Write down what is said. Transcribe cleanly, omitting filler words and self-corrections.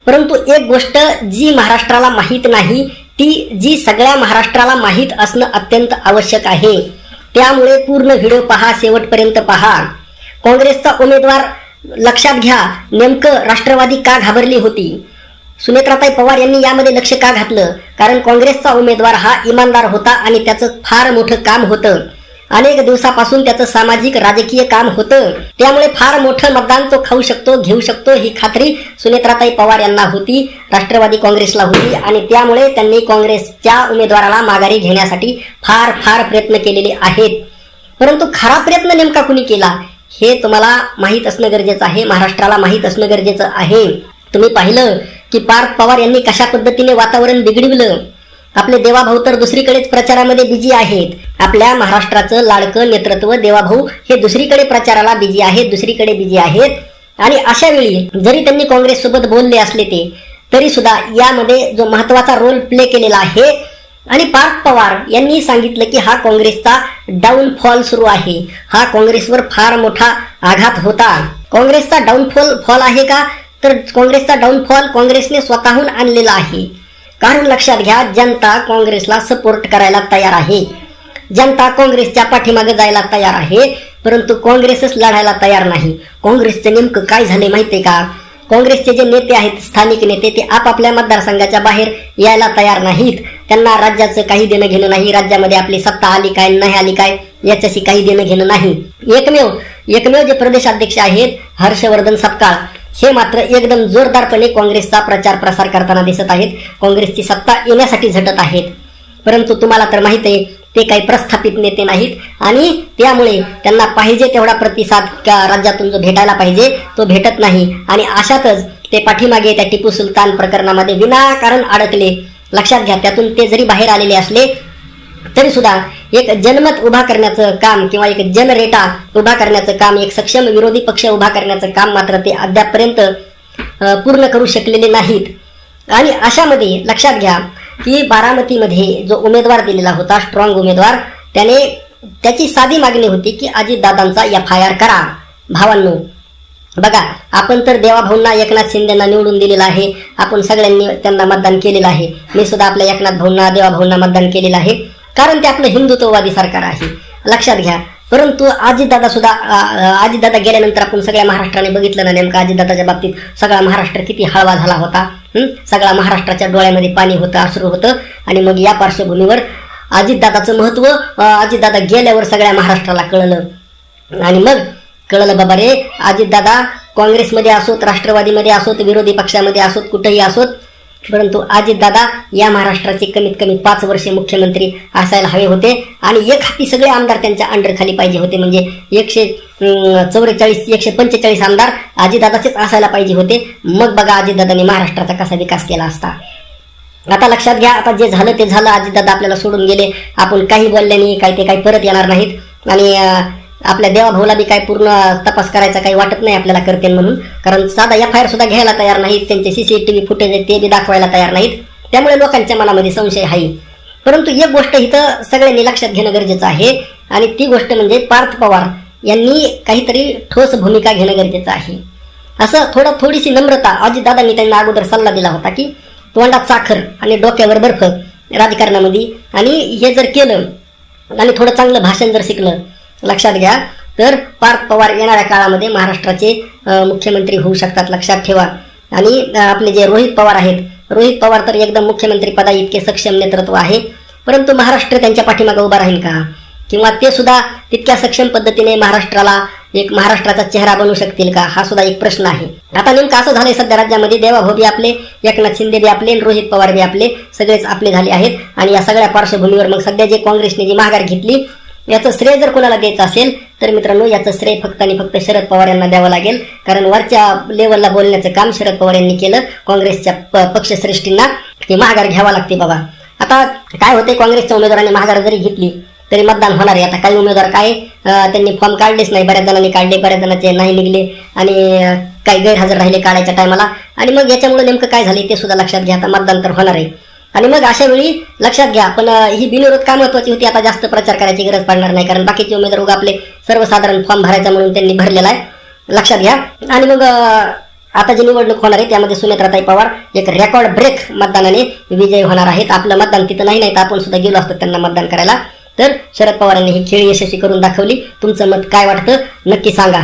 परंतु एक गोष्ट जी महाराष्ट्राला माहीत नाही, ती जी सगळ्या महाराष्ट्राला माहीत असणं अत्यंत आवश्यक आहे. त्यामुळे पूर्ण व्हिडिओ पहा, शेवटपर्यंत पहा. काँग्रेसचा उमेदवार लक्षात घ्या, नेमकं राष्ट्रवादी का घाबरली होती. सुनेत्राताई पवार यांनी यामध्ये लक्ष का घातलं? कारण काँग्रेसचा उमेदवार हा इमानदार होता आणि त्याचं फार मोठं काम होतं. अनेक दिवसापासून त्याचं सामाजिक राजकीय काम होतं. त्यामुळे फार मोठं मतदान तो खाऊ शकतो, घेऊ शकतो ही खात्री सुनेत्राताई पवार यांना होती, राष्ट्रवादी काँग्रेसला होती. आणि त्यामुळे त्यांनी काँग्रेसच्या उमेदवाराला माघारी घेण्यासाठी फार फार प्रयत्न केलेले आहेत. परंतु खरा प्रयत्न नेमका कुणी केला हे तुम्हाला माहीत असणं गरजेचं आहे, महाराष्ट्राला माहीत असणं गरजेचं आहे. तुम्ही पाहिलं की पार्थ पवार यांनी कशा पद्धतीने वातावरण बिघडविलं. आपले देवाभाऊ तर दुसरीकडेच प्रचारामध्ये बिजी आहेत. आपल्या महाराष्ट्राचं लाडकं नेतृत्व देवाभाऊ हे दुसरीकडे प्रचाराला बिजी आहेत, दुसरीकडे बिजी आहेत. आणि अशा वेळी जरी त्यांनी काँग्रेस सोबत बोलले असले तरी सुद्धा यामध्ये जो महत्वाचा रोल प्ले केलेला आहे. आणि पार्थ पवार यांनी सांगितलं की हा काँग्रेसचा डाऊनफॉल सुरू आहे, हा काँग्रेसवर फार मोठा आघात होता. काँग्रेसचा डाऊनफॉल आहे का? तर काँग्रेसचा डाऊनफॉल काँग्रेसने स्वतःहून आणलेला आहे. कारण लक्षात घ्या, जनता काँग्रेसला सपोर्ट करायला तयार आहे, जनता काँग्रेसच्या पाठीमागे जायला तयार आहे. परंतु काँग्रेसच लढायला तयार नाही. काँग्रेसचं नेमकं काय झाले माहितीये का? काँग्रेसचे जे नेते आहेत, स्थानिक नेते, ते आपापल्या मतदारसंघाच्या बाहेर यायला तयार नाहीत. त्यांना राज्याचं काही देणं घेणं नाही, राज्यामध्ये आपली सत्ता आली काय नाही आली काय याच्याशी काही देणं घेणं नाही. एकमेव जे प्रदेशाध्यक्ष आहेत हर्षवर्धन सपकाळ, हे मात्र एकदम जोरदारपणे काँग्रेसचा प्रचार प्रसार करताना दिसत आहेत, काँग्रेसची सत्ता येण्यासाठी झटत आहेत. परंतु तुम्हाला तर माहित आहे ते काही प्रस्थापित नेते नाहीत आणि त्यामुळे त्यांना पाहिजे तेवढा प्रतिसाद राज्यातून जो भेटायला पाहिजे तो भेटत नाही. आणि अशातच ते पाठीमागे त्या टिपू सुलतान प्रकरणामध्ये विनाकारण अडकले. लक्षात घ्या, त्यातून ते जरी बाहेर आलेले असले तरी सुद्धा एक जनमत उभा करण्याचं काम किंवा एक जनरेटा उभा करण्याचं काम, एक सक्षम विरोधी पक्ष उभा करण्याचं काम मात्र ते अद्यापपर्यंत पूर्ण करू शकलेले नाहीत. आणि अशामध्ये लक्षात घ्या की बारामतीमध्ये जो उमेदवार दिलेला होता, स्ट्रॉंग उमेदवार, त्याची साधी मागणी होती की अजितदादांचा FIR करा. भावांनो बघा, आपण तर देवाभाऊंना, एकनाथ शिंदेना निवडून दिलेलं आहे, आपण सगळ्यांनी त्यांना मतदान केलेलं आहे. मी सुद्धा आपल्या एकनाथ भाऊंना, देवाभाऊंना मतदान केलेलं आहे, कारण ते आपलं हिंदुत्ववादी सरकार आहे. लक्षात घ्या. परंतु अजितदादा गेल्यानंतर आपण सगळ्या महाराष्ट्राने बघितलं ना, नेमकं अजितदादाच्या बाबतीत सगळा महाराष्ट्र किती हळवा झाला होता. सगळा महाराष्ट्राच्या डोळ्यामध्ये पाणी होतं, अश्रू होतं. आणि मग या पार्श्वभूमीवर अजितदादाचं महत्व अजितदादा गेल्यावर सगळ्या महाराष्ट्राला कळलं. आणि मग कळलं बाबा रे, अजितदादा काँग्रेसमध्ये असोत, राष्ट्रवादीमध्ये असोत, विरोधी पक्षामध्ये असोत, कुठेही असोत, परंतु अजितदादा या महाराष्ट्राचे कमीत कमी 5 वर्षे मुख्यमंत्री असायला हवे होते. आणि एक हाती सगळे आमदार त्यांच्या अंडर खाली पाहिजे होते. म्हणजे 145 आमदार अजितदादाचेच असायला पाहिजे होते. मग बघा अजितदादांनी महाराष्ट्राचा कसा विकास केला असता. आता लक्षात घ्या, आता जे झालं ते झालं. अजितदादा आपल्याला सोडून गेले, आपण काही बोलले नाही, ते काही परत येणार नाहीत. आणि आपल्या देवाभाऊला बी काही पूर्ण तपास करायचा काही वाटत नाही आपल्याला करते म्हणून, कारण साधा FIR सुद्धा घ्यायला तयार नाहीत. त्यांचे CCTV फुटेज आहे ते बी दाखवायला तयार नाहीत. त्यामुळे लोकांच्या मनामध्ये संशय आहे. परंतु एक गोष्ट इथं सगळ्यांनी लक्षात घेणं गरजेचं आहे, आणि ती गोष्ट म्हणजे पार्थ पवार यांनी काहीतरी ठोस भूमिका घेणं गरजेचं आहे. असं थोडीशी नम्रता अजितदादांनी त्यांना अगोदर सल्ला दिला होता की तोंडात साखर आणि डोक्यावर बर्फ राजकारणामध्ये, आणि हे जर केलं आणि थोडं चांगलं भाषण जर शिकलं, लक्षात घ्या, तर पार्थ पवार येणाऱ्या काळामध्ये महाराष्ट्राचे मुख्यमंत्री होऊ शकतात. लक्षात ठेवा. आणि आपले जे रोहित पवार आहेत, रोहित पवार तर एकदम मुख्यमंत्री पदा इतके सक्षम नेतृत्व आहे. परंतु महाराष्ट्र त्यांच्या पाठीमागे उभा राहील का? किंवा ते सुद्धा तितक्या सक्षम पद्धतीने महाराष्ट्राचा चेहरा बनवू शकतील का? हा सुद्धा एक प्रश्न आहे. आता नेमकं असं झालंय सध्या राज्यामध्ये, देवाभाऊ बी आपले, एकनाथ शिंदे बी आपले, रोहित पवार बी आपले, सगळेच आपले झाले आहेत. आणि या सगळ्या पार्श्वभूमीवर मग सध्या जे काँग्रेसने जी माघार घेतली, याचं श्रेय जर कोणाला द्यायचं असेल तर मित्रांनो, याचं श्रेय फक्त आणि फक्त शरद पवार यांना द्यावं लागेल. कारण वरच्या लेवलला बोलण्याचं काम शरद पवार यांनी केलं. काँग्रेसच्या पक्षश्रेष्ठींना ती माघार घ्यावा लागते बाबा. आता काय होते, काँग्रेसच्या उमेदवारांनी माघार जरी घेतली तरी मतदान होणार आहे. आता काही उमेदवार त्यांनी फॉर्म काढलेच नाही, बऱ्याच जणांनी काढले, बऱ्याच जणांचे नाही निघले, आणि काही गैरहजर राहिले काढायच्या टायमाला. आणि मग याच्यामुळे नेमकं काय झाले ते सुद्धा लक्षात घ्या. आता मतदान तर होणार आहे. आणि मग अशा वेळी लक्षात घ्या, पण ही बिनविरोध का महत्वाची होती, आता जास्त प्रचार करायची गरज पडणार नाही, कारण बाकीचे उमेदवार आपले सर्वसाधारण फॉर्म भरायचा म्हणून त्यांनी भरलेला आहे. लक्षात घ्या. आणि मग आता जी निवडणूक होणार आहे त्यामध्ये सुनेत्राताई पवार एक रेकॉर्ड ब्रेक मतदानाने विजयी होणार आहेत. आपलं मतदान तिथं नाही तर आपण सुद्धा गेलो असतो त्यांना मतदान करायला. तर शरद पवारांनी ही खेळी यशस्वी करून दाखवली. तुमचं मत काय वाटतं नक्की सांगा.